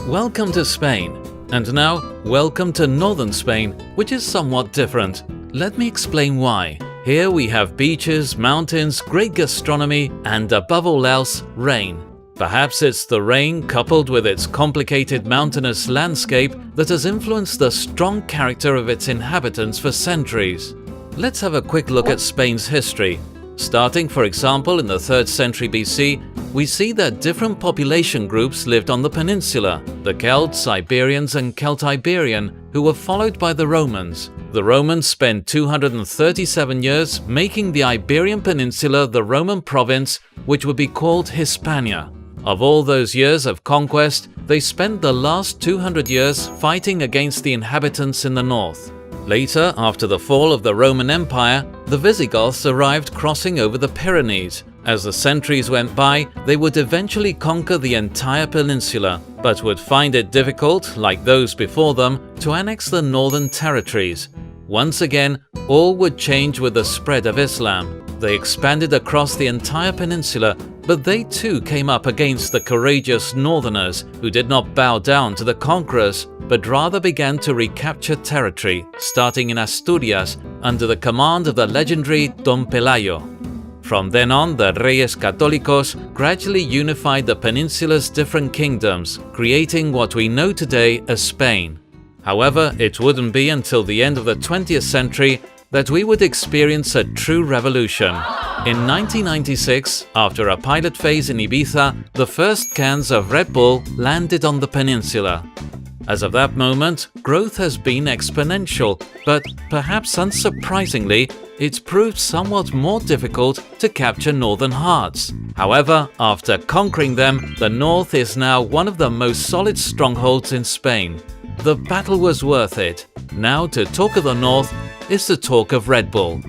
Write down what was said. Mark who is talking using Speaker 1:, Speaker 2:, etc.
Speaker 1: Welcome to Spain. And now, welcome to northern Spain, which is somewhat different. Let me explain why. Here we have beaches, mountains, great gastronomy, and above all else, rain. Perhaps it's the rain coupled with its complicated mountainous landscape that has influenced the strong character of its inhabitants for centuries. Let's have a quick look at Spain's history. Starting, for example, in the 3rd century BC, we see that different population groups lived on the peninsula: the Celts, Iberians, and Celtiberian, who were followed by the Romans. The Romans spent 237 years making the Iberian Peninsula the Roman province, which would be called Hispania. Of all those years of conquest, they spent the last 200 years fighting against the inhabitants in the north. Later, after the fall of the Roman Empire, the Visigoths arrived crossing over the Pyrenees. As the centuries went by, they would eventually conquer the entire peninsula, but would find it difficult, like those before them, to annex the northern territories. Once again, all would change with the spread of Islam. They expanded across the entire peninsula, but they too came up against the courageous northerners, who did not bow down to the conquerors, but rather began to recapture territory, starting in Asturias under the command of the legendary Don Pelayo. From then on, the Reyes Católicos gradually unified the peninsula's different kingdoms, creating what we know today as Spain. However, it wouldn't be until the end of the 20th century that we would experience a true revolution. In 1996, after a pilot phase in Ibiza, the first cans of Red Bull landed on the peninsula. As of that moment, growth has been exponential, but perhaps unsurprisingly, it's proved somewhat more difficult to capture northern hearts. However, after conquering them, the north is now one of the most solid strongholds in Spain. The battle was worth it. Now to talk of the north is to talk of Red Bull.